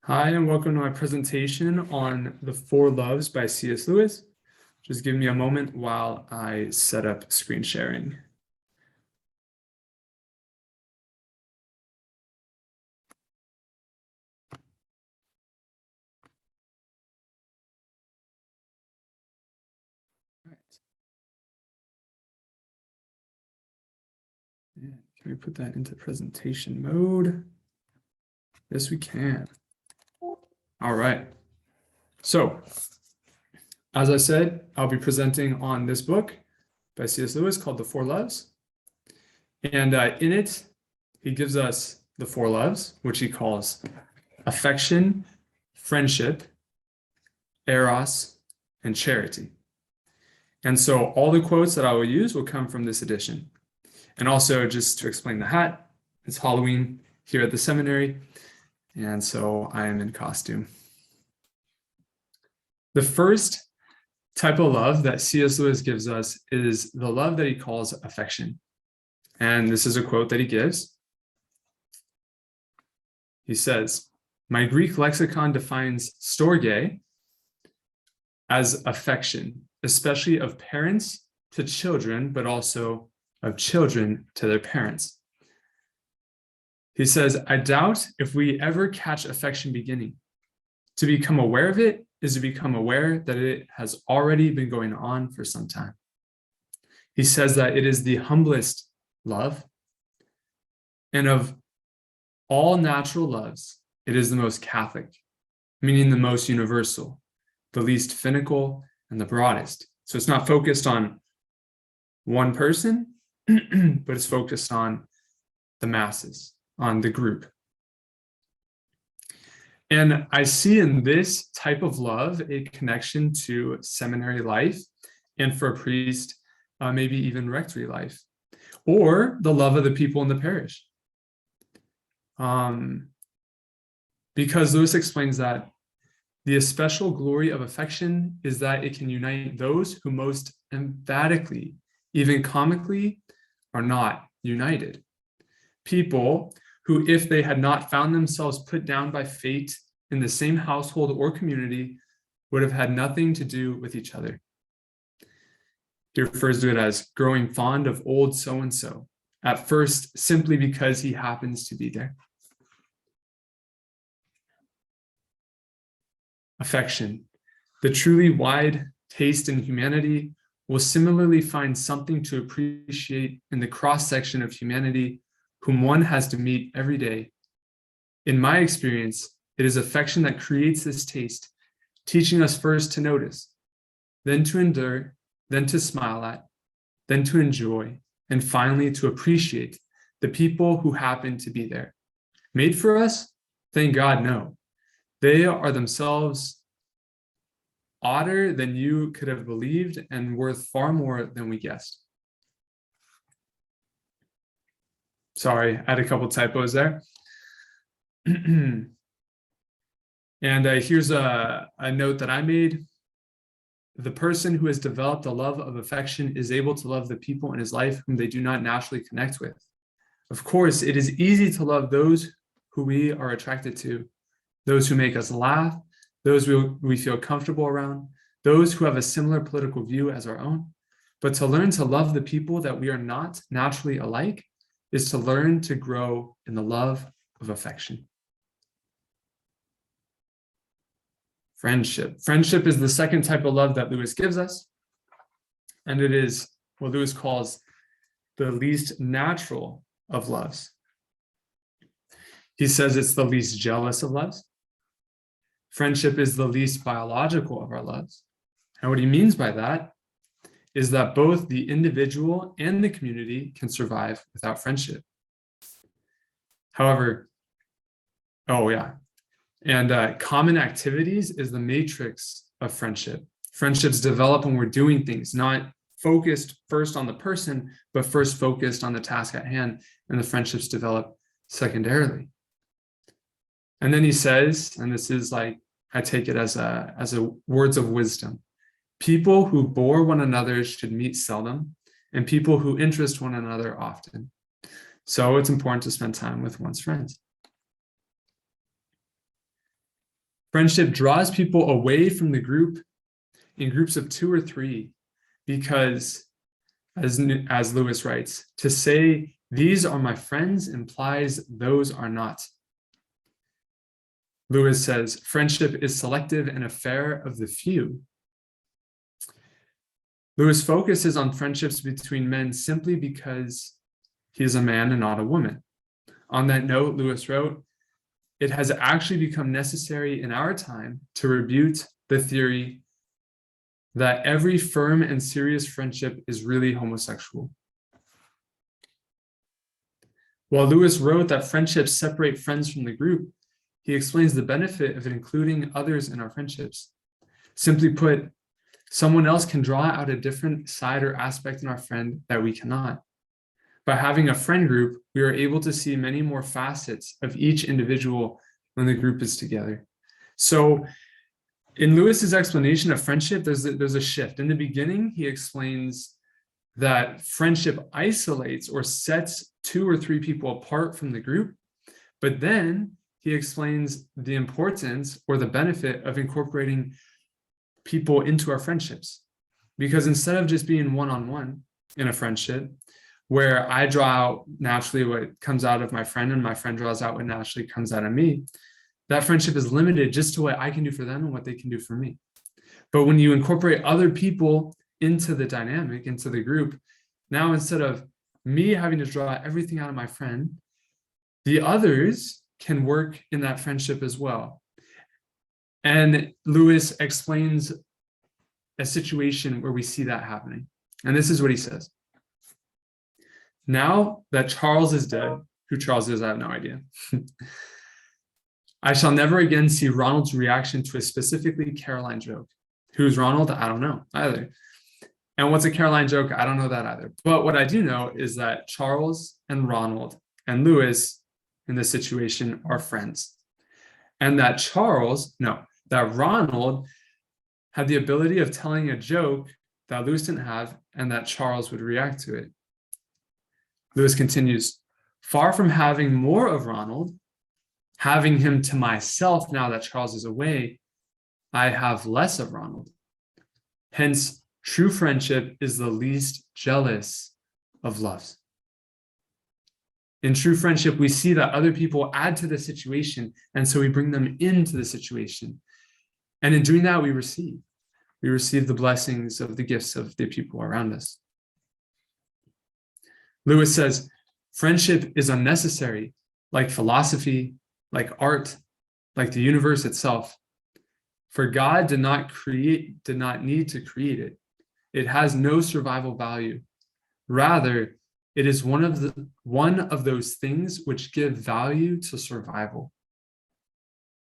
Hi, and welcome to my presentation on The Four Loves by C.S. Lewis. Just give me a moment while I set up screen sharing. All right. Yeah, can we put that into presentation mode? Yes, we can. All right. So, as I said, I'll be presenting on this book by C.S. Lewis called The Four Loves. And in it, he gives us the four loves, which he calls affection, friendship, eros, and charity. And so all the quotes that I will use will come from this edition. And also, just to explain the hat, it's Halloween here at the seminary, and so I am in costume. The first type of love that C.S. Lewis gives us is the love that he calls affection. And this is a quote that he gives. He says, "My Greek lexicon defines storge as affection, especially of parents to children, but also of children to their parents." He says, "I doubt if we ever catch affection beginning. To become aware of it is to become aware that it has already been going on for some time." He says that it is the humblest love, and of all natural loves, it is the most Catholic, meaning the most universal, the least finical, and the broadest. So it's not focused on one person, but it's focused on the masses, on the group. And I see in this type of love a connection to seminary life, and for a priest, maybe even rectory life, or the love of the people in the parish. Because Lewis explains that the especial glory of affection is that it can unite those who most emphatically, even comically, are not united. People who, if they had not found themselves put down by fate in the same household or community, would have had nothing to do with each other. He refers to it as growing fond of old so-and-so, at first simply because he happens to be there. Affection, the truly wide taste in humanity, will similarly find something to appreciate in the cross-section of humanity whom one has to meet every day. In my experience, it is affection that creates this taste, teaching us first to notice, then to endure, then to smile at, then to enjoy, and finally to appreciate the people who happen to be there. Made for us? Thank God, no. They are themselves odder than you could have believed and worth far more than we guessed. Sorry, I had a couple typos there. And here's a note that I made. The person who has developed a love of affection is able to love the people in his life whom they do not naturally connect with. Of course, it is easy to love those who we are attracted to, those who make us laugh, those we feel comfortable around, those who have a similar political view as our own. But to learn to love the people that we are not naturally alike is to learn to grow in the love of affection. Friendship. Friendship is the second type of love that Lewis gives us, and it is what Lewis calls the least natural of loves. He says it's the least jealous of loves. Friendship is the least biological of our loves. And what he means by that is that both the individual and the community can survive without friendship. However, common activities is the matrix of friendship. Friendships develop when we're doing things, not focused first on the person, but first focused on the task at hand, and the friendships develop secondarily. And then he says, and this is like, I take it as a words of wisdom, people who bore one another should meet seldom, and people who interest one another often. So it's important to spend time with one's friends. Friendship draws people away from the group in groups of 2 or 3, because, as Lewis writes, to say these are my friends implies those are not. Lewis says, friendship is selective and affair of the few. Lewis focuses on friendships between men simply because he is a man and not a woman. On that note, Lewis wrote, it has actually become necessary in our time to rebuke the theory that every firm and serious friendship is really homosexual. While Lewis wrote that friendships separate friends from the group, he explains the benefit of including others in our friendships. Simply put, someone else can draw out a different side or aspect in our friend that we cannot. By having a friend group, we are able to see many more facets of each individual when the group is together. So in Lewis's explanation of friendship, there's a shift. In the beginning, he explains that friendship isolates or sets 2 or 3 people apart from the group, but then he explains the importance or the benefit of incorporating people into our friendships. Because instead of just being one-on-one in a friendship, where I draw out naturally what comes out of my friend and my friend draws out what naturally comes out of me, that friendship is limited just to what I can do for them and what they can do for me. But when you incorporate other people into the dynamic, into the group, now instead of me having to draw everything out of my friend, the others can work in that friendship as well. And Lewis explains a situation where we see that happening. And this is what he says. Now that Charles is dead, who Charles is, I have no idea. I shall never again see Ronald's reaction to a specifically Caroline joke. Who's Ronald? I don't know either. And what's a Caroline joke? I don't know that either. But what I do know is that Charles and Ronald and Lewis in this situation are friends. And that Ronald had the ability of telling a joke that Lewis didn't have and that Charles would react to it. Lewis continues, far from having more of Ronald, having him to myself now that Charles is away, I have less of Ronald. Hence, true friendship is the least jealous of loves. In true friendship, we see that other people add to the situation, and so we bring them into the situation. And in doing that, we receive the blessings of the gifts of the people around us. Lewis says, friendship is unnecessary, like philosophy, like art, like the universe itself. For God did not need to create it. It has no survival value. Rather, it is one of those things which give value to survival.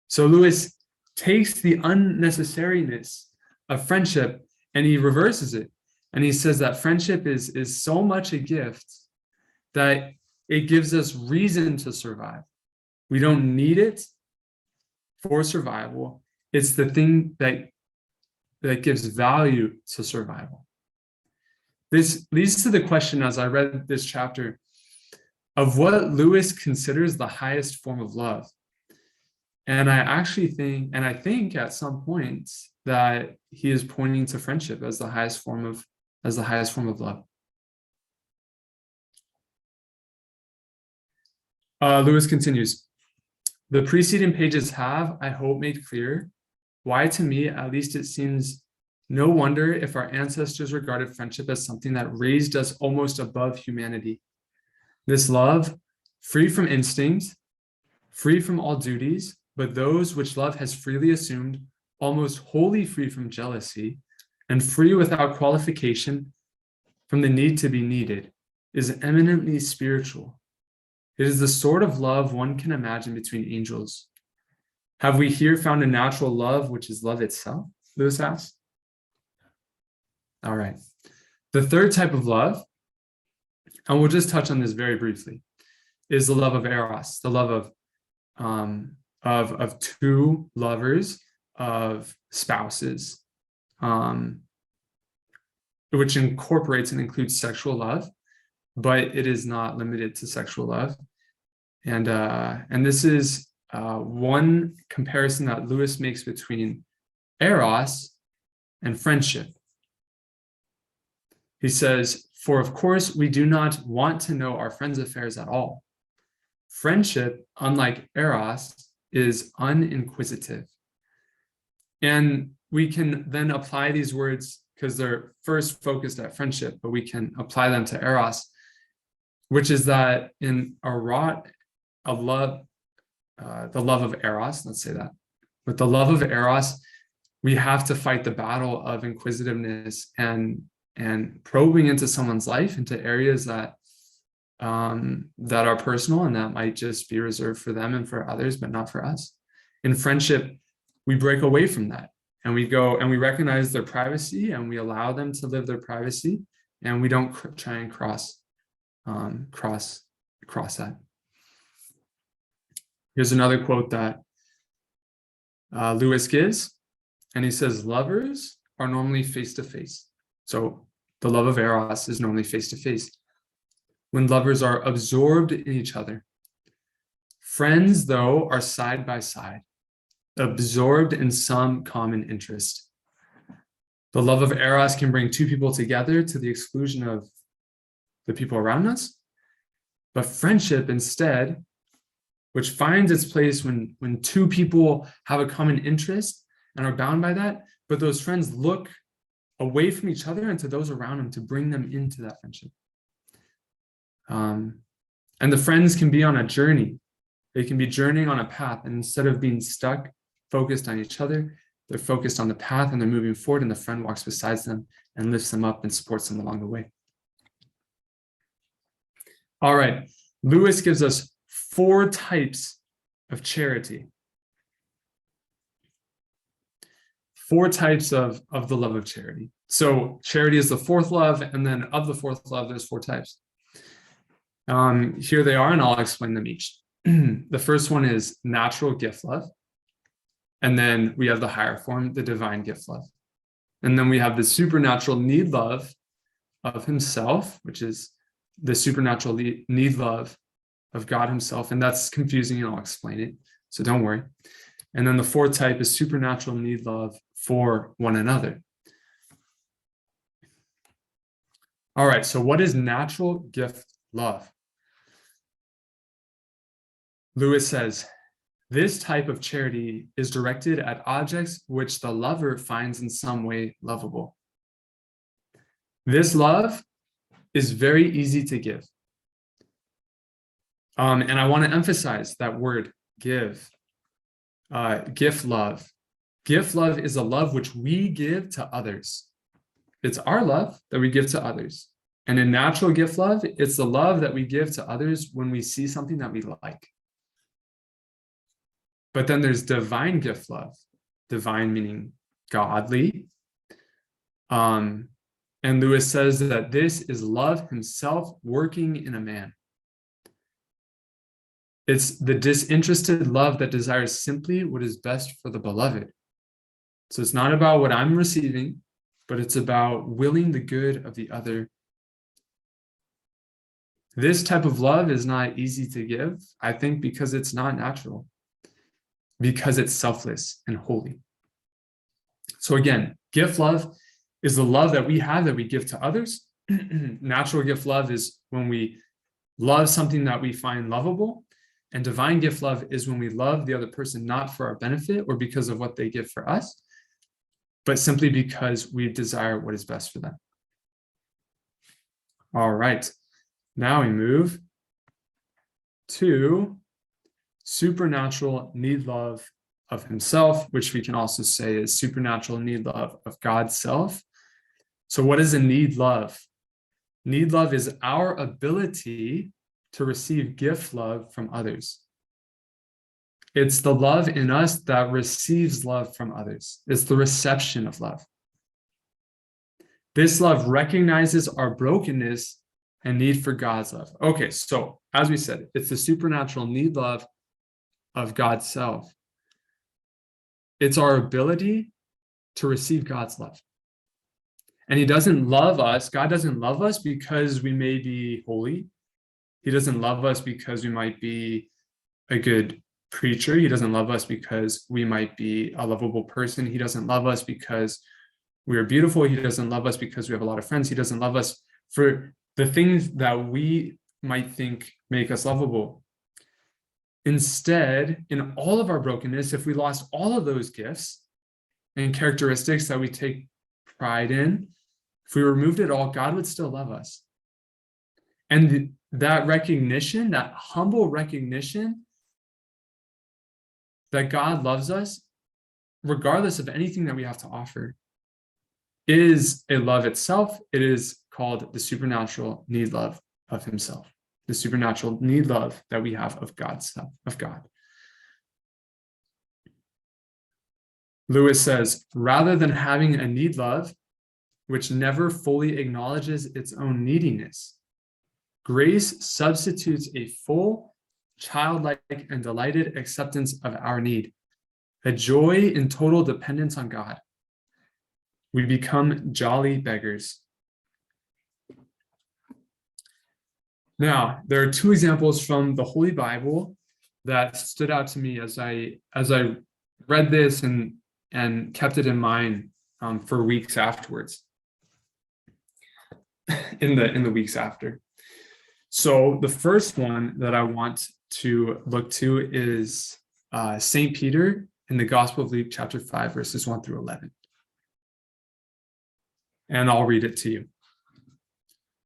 So Lewis takes the unnecessariness of friendship and he reverses it. And he says that friendship is so much a gift that it gives us reason to survive. We don't need it for survival. It's the thing that gives value to survival. This leads to the question, as I read this chapter, of what Lewis considers the highest form of love. And I think at some point that he is pointing to friendship as the highest form of love. Lewis continues, the preceding pages have, I hope, made clear why, to me, at least, it seems no wonder if our ancestors regarded friendship as something that raised us almost above humanity. This love, free from instinct, free from all duties, but those which love has freely assumed, almost wholly free from jealousy, and free without qualification from the need to be needed, is eminently spiritual. It is the sort of love one can imagine between angels. Have we here found a natural love, which is love itself? Lewis asks. All right. The third type of love, and we'll just touch on this very briefly, is the love of eros, the love of two lovers, of spouses, which incorporates and includes sexual love, but it is not limited to sexual love. And this is one comparison that Lewis makes between eros and friendship. He says, "For of course we do not want to know our friends' affairs at all. Friendship, unlike eros, is uninquisitive." And we can then apply these words because they're first focused at friendship, but we can apply them to eros, which is that in the love of eros, let's say that. With the love of eros, we have to fight the battle of inquisitiveness and probing into someone's life, into areas that are personal and that might just be reserved for them and for others, but not for us. In friendship, we break away from that and we go and we recognize their privacy and we allow them to live their privacy, and we don't try and cross that. Here's another quote that Lewis gives, and he says, "Lovers are normally face to face." So the love of eros is normally face to face. When lovers are absorbed in each other. Friends, though, are side by side, absorbed in some common interest. The love of eros can bring two people together to the exclusion of the people around us. But friendship instead, which finds its place when two people have a common interest and are bound by that, but those friends look away from each other and to those around them to bring them into that friendship. And the friends can be on a journey. They can be journeying on a path, and instead of being stuck, focused on each other, they're focused on the path and they're moving forward, and the friend walks beside them and lifts them up and supports them along the way. All right, Lewis gives us 4 types of charity. 4 types of the love of charity. So charity is the 4th love, and then of the 4th love, there's 4 types. Here they are, and I'll explain them each. The first one is natural gift love. And then we have the higher form, the divine gift love. And then we have the supernatural need love of himself, which is the supernatural need love of God himself. And that's confusing, and I'll explain it, so don't worry. And then the 4th type is supernatural need love for one another. All right, so what is natural gift love? Lewis says, this type of charity is directed at objects which the lover finds in some way lovable. This love is very easy to give. And I want to emphasize that word, give. Gift love. Gift love is a love which we give to others. It's our love that we give to others. And in natural gift love, it's the love that we give to others when we see something that we like. But then there's divine gift love. Divine meaning godly. And Lewis says that this is love himself working in a man. It's the disinterested love that desires simply what is best for the beloved. So it's not about what I'm receiving, but it's about willing the good of the other. This type of love is not easy to give, I think, because it's not natural, because it's selfless and holy. So again, gift love is the love that we have that we give to others. Natural gift love is when we love something that we find lovable. And divine gift love is when we love the other person not for our benefit or because of what they give for us, but simply because we desire what is best for them. All right, now we move to supernatural need love of himself, which we can also say is supernatural need love of God's self. So what is a need love? Need love is our ability to receive gift love from others. It's the love in us that receives love from others. It's the reception of love. This love recognizes our brokenness and need for God's love. Okay, so as we said, it's the supernatural need love of God's self. It's our ability to receive God's love. And he doesn't love us. God doesn't love us because we may be holy. He doesn't love us because we might be a good preacher. He doesn't love us because we might be a lovable person. He doesn't love us because we're beautiful. He doesn't love us because we have a lot of friends. He doesn't love us for the things that we might think make us lovable. Instead, in all of our brokenness, if we lost all of those gifts and characteristics that we take pride in, if we removed it all, God would still love us. And that recognition, that humble recognition that God loves us, regardless of anything that we have to offer, is a love itself. It is called the supernatural need love of himself, the supernatural need love that we have of God's self, of God. Lewis says, rather than having a need love, which never fully acknowledges its own neediness, grace substitutes a full, childlike, and delighted acceptance of our need, a joy in total dependence on God. We become jolly beggars. Now, there are two examples from the Holy Bible that stood out to me as I read this and kept it in mind for weeks afterwards. In the weeks after. So the first one that I want to look to is St. Peter in the Gospel of Luke, chapter 5, verses 1 through 11. And I'll read it to you.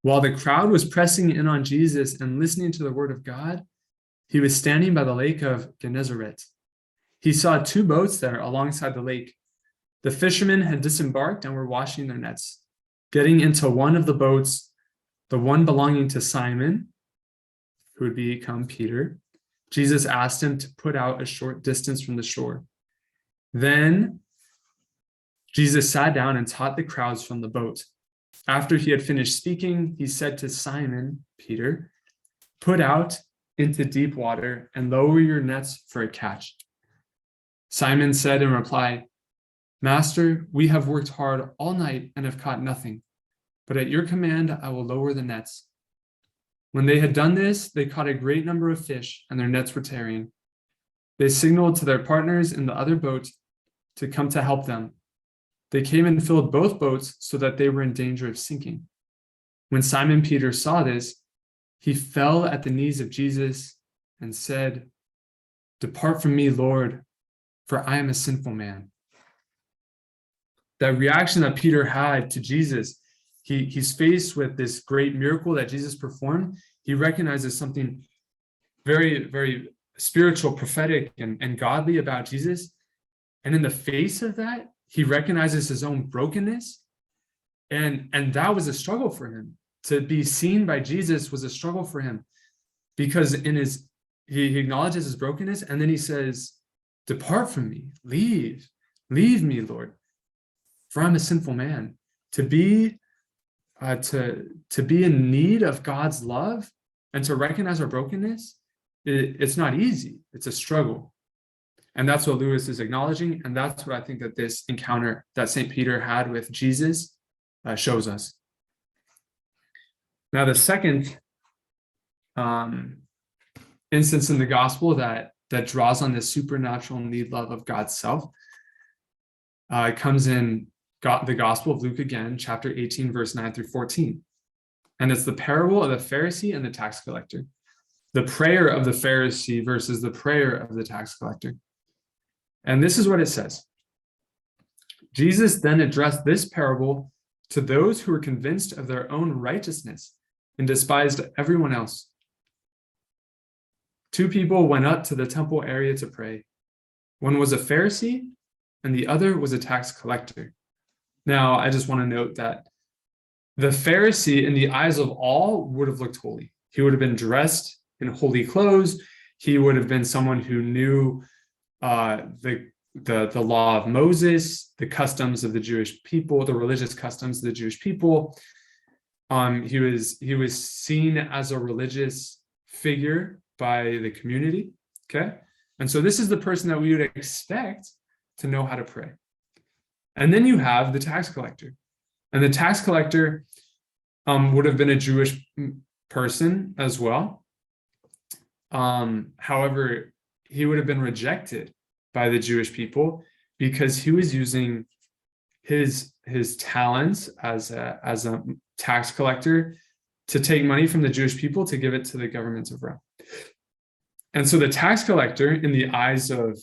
While the crowd was pressing in on Jesus and listening to the word of God, he was standing by the lake of Gennesaret. He saw two boats there alongside the lake. The fishermen had disembarked and were washing their nets. Getting into one of the boats, the one belonging to Simon, who would become Peter, Jesus asked him to put out a short distance from the shore. Then Jesus sat down and taught the crowds from the boat. After he had finished speaking, he said to Simon, Peter, put out into deep water and lower your nets for a catch. Simon said in reply, Master, we have worked hard all night and have caught nothing, but at your command I will lower the nets. When they had done this, they caught a great number of fish, and their nets were tearing. They signaled to their partners in the other boat to come to help them. They came and filled both boats so that they were in danger of sinking. When Simon Peter saw this, he fell at the knees of Jesus and said, Depart from me, Lord, for I am a sinful man. That reaction that Peter had to Jesus, he's faced with this great miracle that Jesus performed. He recognizes something very, very spiritual, prophetic, and godly about Jesus. And in the face of that, he recognizes his own brokenness. And that was a struggle for him. To be seen by Jesus was a struggle for him, because he acknowledges his brokenness, and then he says, Depart from me, leave me, Lord, for I'm a sinful man. To be in need of God's love and to recognize our brokenness, it's not easy. It's a struggle. And that's what Lewis is acknowledging. And that's what I think that this encounter that St. Peter had with Jesus shows us. Now, the second instance in the gospel that draws on this supernatural need love of God's self comes in the Gospel of Luke again, chapter 18, verse 9 through 14. And it's the parable of the Pharisee and the tax collector. The prayer of the Pharisee versus the prayer of the tax collector. And this is what it says. Jesus then addressed this parable to those who were convinced of their own righteousness and despised everyone else. Two people went up to the temple area to pray. One was a Pharisee and the other was a tax collector. Now, I just want to note that the Pharisee, in the eyes of all, would have looked holy. He would have been dressed in holy clothes. He would have been someone who knew the law of Moses, the customs of the Jewish people, the religious customs of the Jewish people. He was seen as a religious figure by the community. Okay, and so this is the person that we would expect to know how to pray. And then you have the tax collector. And the tax collector would have been a Jewish person as well. However, he would have been rejected by the Jewish people because he was using his talents as a tax collector to take money from the Jewish people to give it to the government of Rome. And so the tax collector, in the eyes of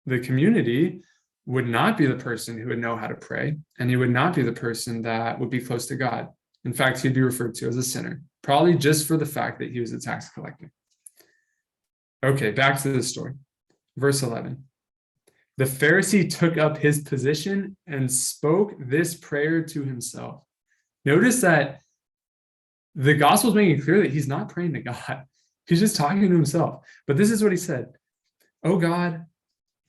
the community, would not be the person who would know how to pray, and he would not be the person that would be close to God. In fact, he'd be referred to as a sinner, probably just for the fact that he was a tax collector. Okay, back to the story. Verse 11. The Pharisee took up his position and spoke this prayer to himself. Notice that the gospel is making it clear that he's not praying to God. He's just talking to himself. But this is what he said. Oh God,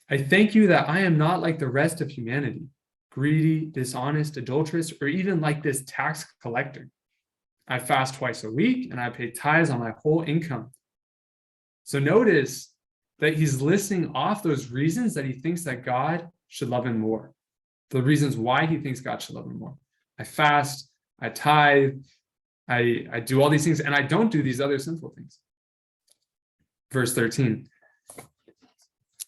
I thank you that I am not like the rest of humanity, greedy, dishonest, adulterous, or even like this tax collector. I fast twice a week and I pay tithes on my whole income. So notice that he's listing off those reasons that he thinks that God should love him more. The reasons why he thinks God should love him more. I fast, I tithe, I do all these things, and I don't do these other sinful things. Verse 13.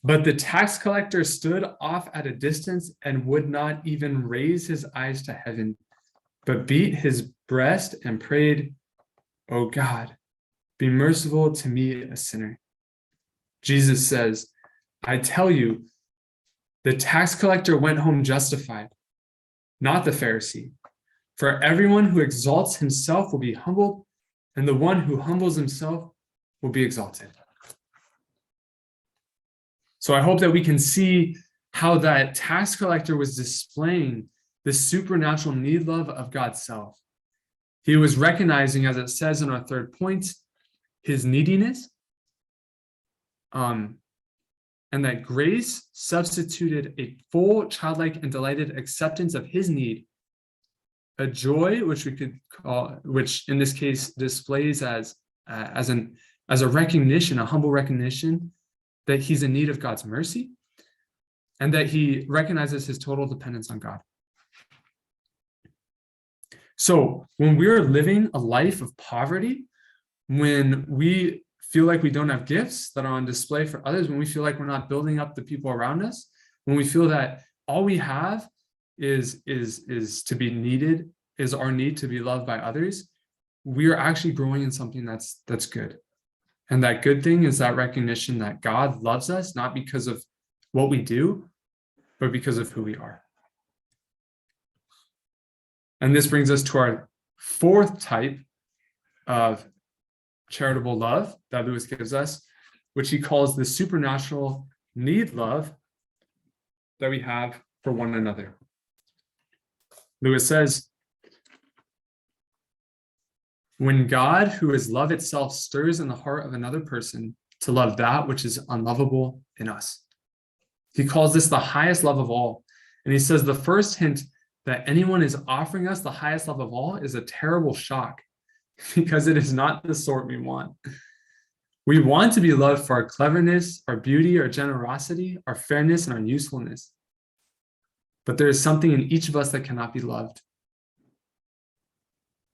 But the tax collector stood off at a distance and would not even raise his eyes to heaven, but beat his breast and prayed, "O God, be merciful to me, a sinner." Jesus says, I tell you, the tax collector went home justified, not the Pharisee. For everyone who exalts himself will be humbled, and the one who humbles himself will be exalted. So I hope that we can see how that tax collector was displaying the supernatural need love of God's self. He was recognizing, as it says in our third point, his neediness, and that grace substituted a full, childlike, and delighted acceptance of his need, a joy which we could call, which in this case displays as a recognition, a humble recognition that he's in need of God's mercy, and that he recognizes his total dependence on God. So when we're living a life of poverty, when we feel like we don't have gifts that are on display for others, when we feel like we're not building up the people around us, when we feel that all we have is to be needed, is our need to be loved by others, we are actually growing in something that's good. And that good thing is that recognition that God loves us, not because of what we do, but because of who we are. And this brings us to our fourth type of charitable love that Lewis gives us, which he calls the supernatural need love that we have for one another. Lewis says, when God, who is love itself, stirs in the heart of another person to love that which is unlovable in us. He calls this the highest love of all. And he says the first hint that anyone is offering us the highest love of all is a terrible shock, because it is not the sort we want. We want to be loved for our cleverness, our beauty, our generosity, our fairness, and our usefulness. But there is something in each of us that cannot be loved.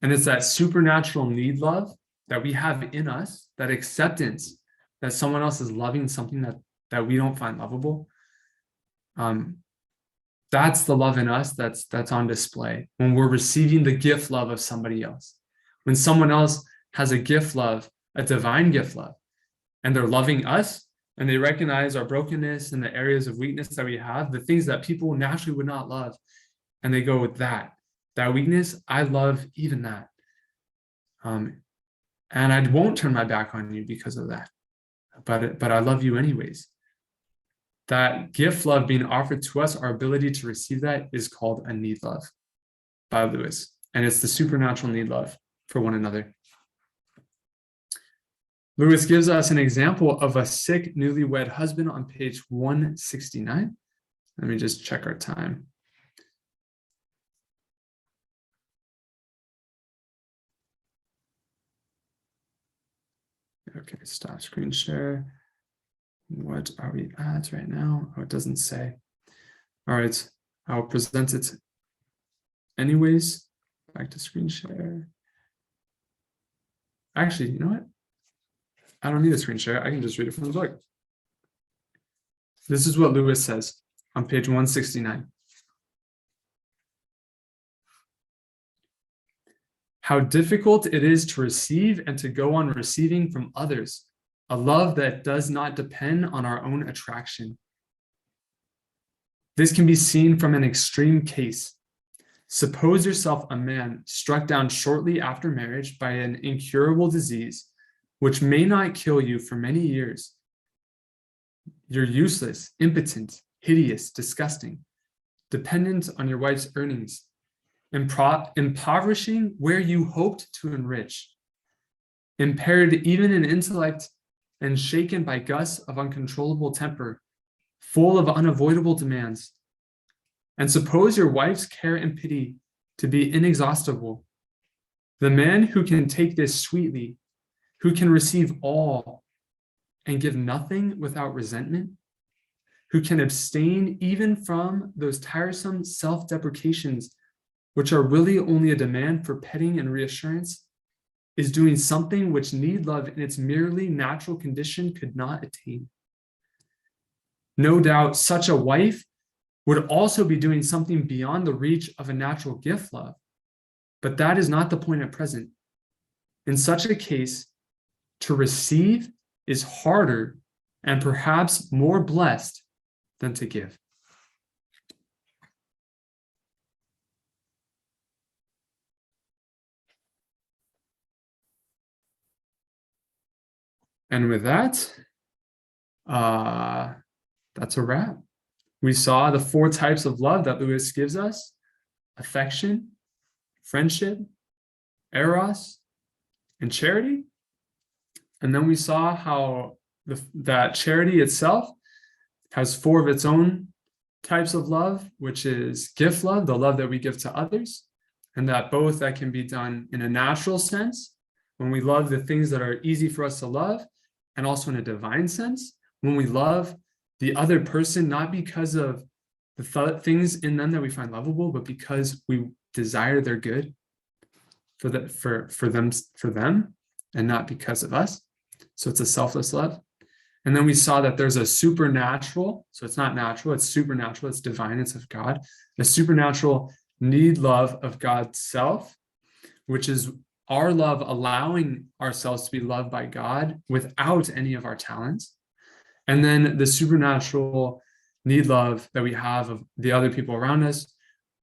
And it's that supernatural need love that we have in us, that acceptance that someone else is loving something that we don't find lovable. That's the love in us that's on display when we're receiving the gift love of somebody else. When someone else has a gift love, a divine gift love, and they're loving us, and they recognize our brokenness and the areas of weakness that we have, the things that people naturally would not love, and they go with that weakness, I love even that. And I won't turn my back on you because of that. But I love you anyways. That gift love being offered to us, our ability to receive that, is called a need love by Lewis. And it's the supernatural need love for one another. Lewis gives us an example of a sick newlywed husband on page 169. Let me just check our time. Okay, stop screen share. What are we at right now? Oh, it doesn't say. All right, I'll present it anyways. Back to screen share. Actually, you know what? I don't need a screen share. I can just read it from the book. This is what Lewis says on page 169. How difficult it is to receive and to go on receiving from others a love that does not depend on our own attraction. This can be seen from an extreme case. Suppose yourself a man struck down shortly after marriage by an incurable disease, which may not kill you for many years. You're useless, impotent, hideous, disgusting, dependent on your wife's earnings, impoverishing where you hoped to enrich, impaired even in intellect and shaken by gusts of uncontrollable temper, full of unavoidable demands. And suppose your wife's care and pity to be inexhaustible. The man who can take this sweetly, who can receive all and give nothing without resentment, who can abstain even from those tiresome self-deprecations which are really only a demand for petting and reassurance, is doing something which need love in its merely natural condition could not attain. No doubt such a wife would also be doing something beyond the reach of a natural gift love, but that is not the point at present. In such a case, to receive is harder and perhaps more blessed than to give. And with that, that's a wrap. We saw the 4 types of love that Lewis gives us: affection, friendship, eros, and charity. And then we saw how that charity itself has 4 of its own types of love, which is gift love, the love that we give to others, and that can be done in a natural sense, when we love the things that are easy for us to love, and also in a divine sense, when we love the other person, not because of the things in them that we find lovable, but because we desire their good for them, and not because of us. So it's a selfless love. And then we saw that there's a supernatural, so it's not natural, it's supernatural, it's divine, it's of God, a supernatural need love of God's self, which is our love allowing ourselves to be loved by God without any of our talents. And then the supernatural need love that we have of the other people around us,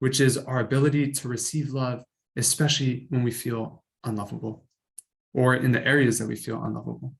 which is our ability to receive love, especially when we feel unlovable or in the areas that we feel unlovable.